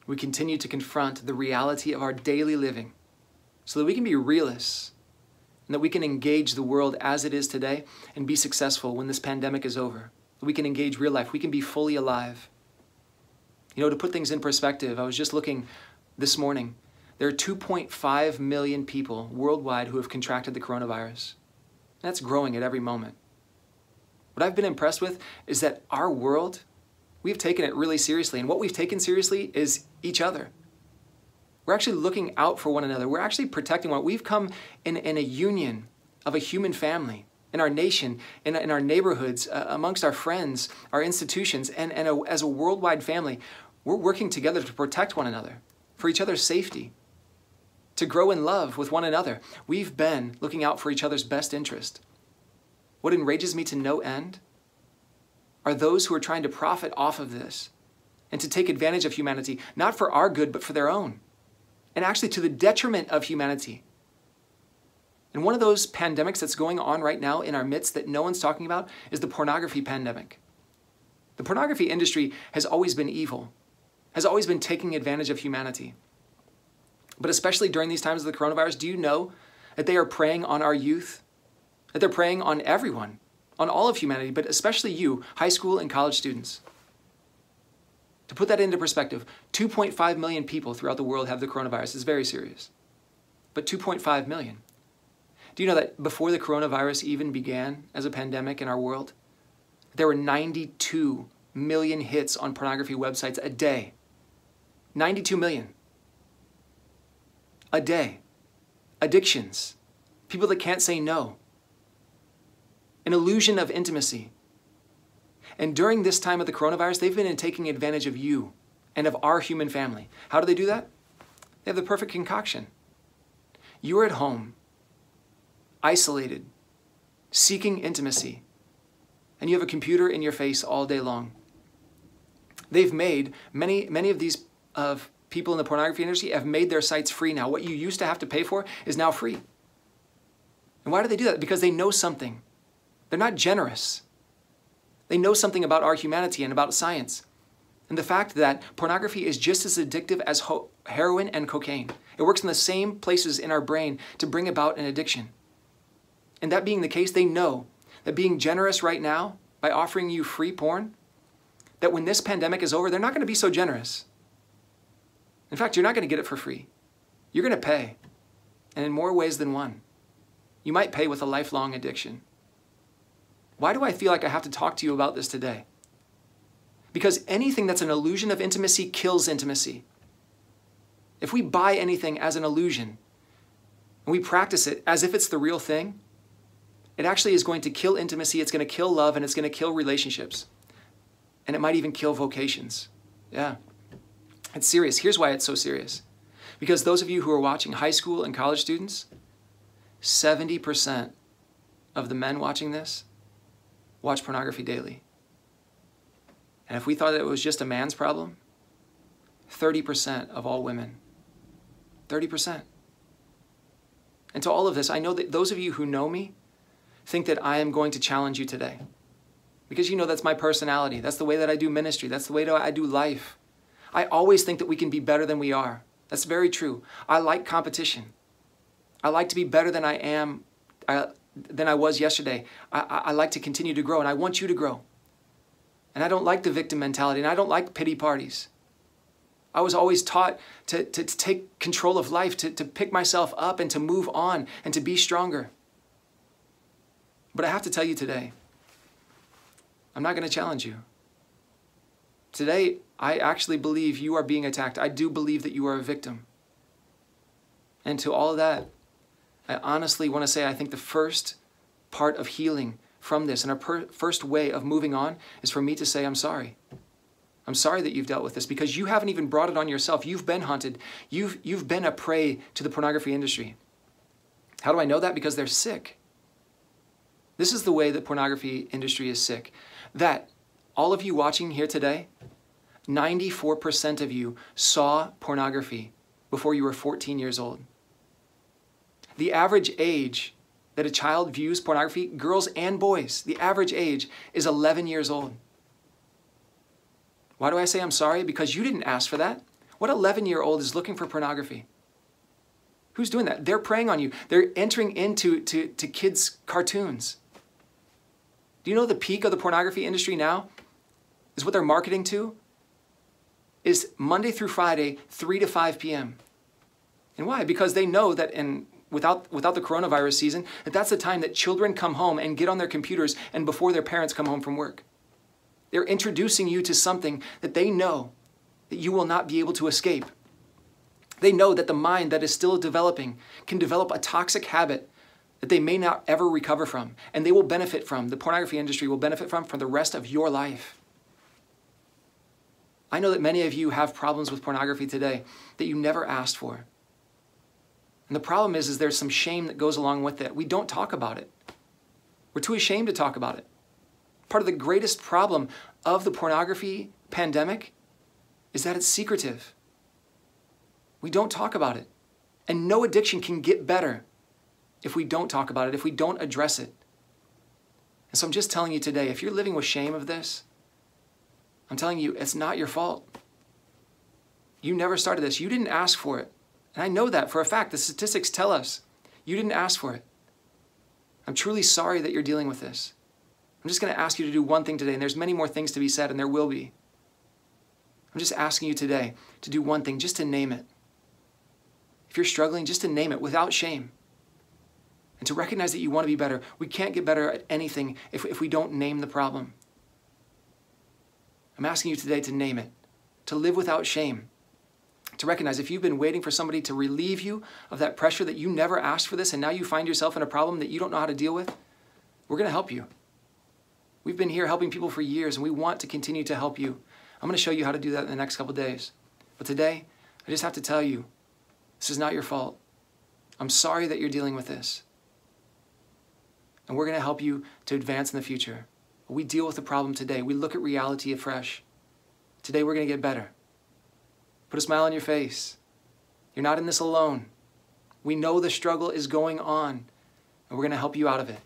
we continue to confront the reality of our daily living so that we can be realists and that we can engage the world as it is today and be successful when this pandemic is over. We can engage real life. We can be fully alive. You know, to put things in perspective, I was just looking this morning. There are 2.5 million people worldwide who have contracted the coronavirus. That's growing at every moment. What I've been impressed with is that our world, we've taken it really seriously. And what we've taken seriously is each other. We're actually looking out for one another. We're actually protecting one. We've come in a union of a human family in our nation, in our neighborhoods, amongst our friends, our institutions, and as a worldwide family. We're working together to protect one another, for each other's safety, to grow in love with one another. We've been looking out for each other's best interest. What enrages me to no end are those who are trying to profit off of this and to take advantage of humanity, not for our good, but for their own, and actually to the detriment of humanity. And one of those pandemics that's going on right now in our midst that no one's talking about is the pornography pandemic. The pornography industry has always been evil, has always been taking advantage of humanity. But especially during these times of the coronavirus, do you know that they are preying on our youth? That they're preying on everyone, on all of humanity, but especially you, high school and college students. To put that into perspective, 2.5 million people throughout the world have the coronavirus. It's very serious. But 2.5 million. Do you know that before the coronavirus even began as a pandemic in our world, there were 92 million hits on pornography websites a day? 92 million. A day. Addictions. People that can't say no. An illusion of intimacy. And during this time of the coronavirus, they've been taking advantage of you and of our human family. How do they do that? They have the perfect concoction. You're at home, isolated, seeking intimacy, and you have a computer in your face all day long. They've made, many of these people in the pornography industry have made their sites free now. What you used to have to pay for is now free. And why do they do that? Because they know something. They're not generous. They know something about our humanity and about science. And the fact that pornography is just as addictive as heroin and cocaine. It works in the same places in our brain to bring about an addiction. And that being the case, they know that being generous right now by offering you free porn, that when this pandemic is over, they're not going to be so generous. In fact, you're not going to get it for free. You're going to pay, and in more ways than one. You might pay with a lifelong addiction. Why do I feel like I have to talk to you about this today? Because anything that's an illusion of intimacy kills intimacy. If we buy anything as an illusion, and we practice it as if it's the real thing, it actually is going to kill intimacy, it's going to kill love, and it's going to kill relationships. And it might even kill vocations. Yeah. It's serious. Here's why it's so serious. Because those of you who are watching, high school and college students, 70% of the men watching this watch pornography daily. And if we thought that it was just a man's problem, 30% of all women. 30%. And to all of this, I know that those of you who know me think that I am going to challenge you today. Because you know that's my personality. That's the way that I do ministry. That's the way that I do life. I always think that we can be better than we are. That's very true. I like competition. I like to be better than I am, than I was yesterday. I like to continue to grow, and I want you to grow. And I don't like the victim mentality, and I don't like pity parties. I was always taught to take control of life, to pick myself up and to move on and to be stronger. But I have to tell you today, I'm not going to challenge you. Today, I actually believe you are being attacked. I do believe that you are a victim. And to all of that, I honestly want to say I think the first part of healing from this and our first way of moving on is for me to say, I'm sorry. I'm sorry that you've dealt with this because you haven't even brought it on yourself. You've been hunted. You've been a prey to the pornography industry. How do I know that? Because they're sick. This is the way the pornography industry is sick. That all of you watching here today, 94% of you saw pornography before you were 14 years old. The average age that a child views pornography, girls and boys, the average age is 11 years old. Why do I say I'm sorry? Because you didn't ask for that. What 11-year-old is looking for pornography? Who's doing that? They're preying on you. They're entering into kids' cartoons. Do you know the peak of the pornography industry now is what they're marketing to? Is Monday through Friday, 3 to 5 p.m. And why? Because they know that without the coronavirus season, that's the time that children come home and get on their computers and before their parents come home from work. They're introducing you to something that they know that you will not be able to escape. They know that the mind that is still developing can develop a toxic habit that they may not ever recover from, and they will benefit from, the pornography industry will benefit from for the rest of your life. I know that many of you have problems with pornography today that you never asked for. And the problem is there's some shame that goes along with it. We don't talk about it. We're too ashamed to talk about it. Part of the greatest problem of the pornography pandemic is that it's secretive. We don't talk about it. And no addiction can get better if we don't talk about it, if we don't address it. And so I'm just telling you today, if you're living with shame of this, I'm telling you, it's not your fault. You never started this. You didn't ask for it. And I know that for a fact. The statistics tell us you didn't ask for it. I'm truly sorry that you're dealing with this. I'm just going to ask you to do one thing today, and there's many more things to be said, and there will be. I'm just asking you today to do one thing, just to name it. If you're struggling, just to name it without shame. And to recognize that you want to be better. We can't get better at anything if we don't name the problem. I'm asking you today to name it, to live without shame, to recognize if you've been waiting for somebody to relieve you of that pressure that you never asked for this, and now you find yourself in a problem that you don't know how to deal with, we're going to help you. We've been here helping people for years, and we want to continue to help you. I'm going to show you how to do that in the next couple days. But today, I just have to tell you, this is not your fault. I'm sorry that you're dealing with this. And we're going to help you to advance in the future. We deal with the problem today. We look at reality afresh. Today, we're going to get better. Put a smile on your face. You're not in this alone. We know the struggle is going on, and we're going to help you out of it.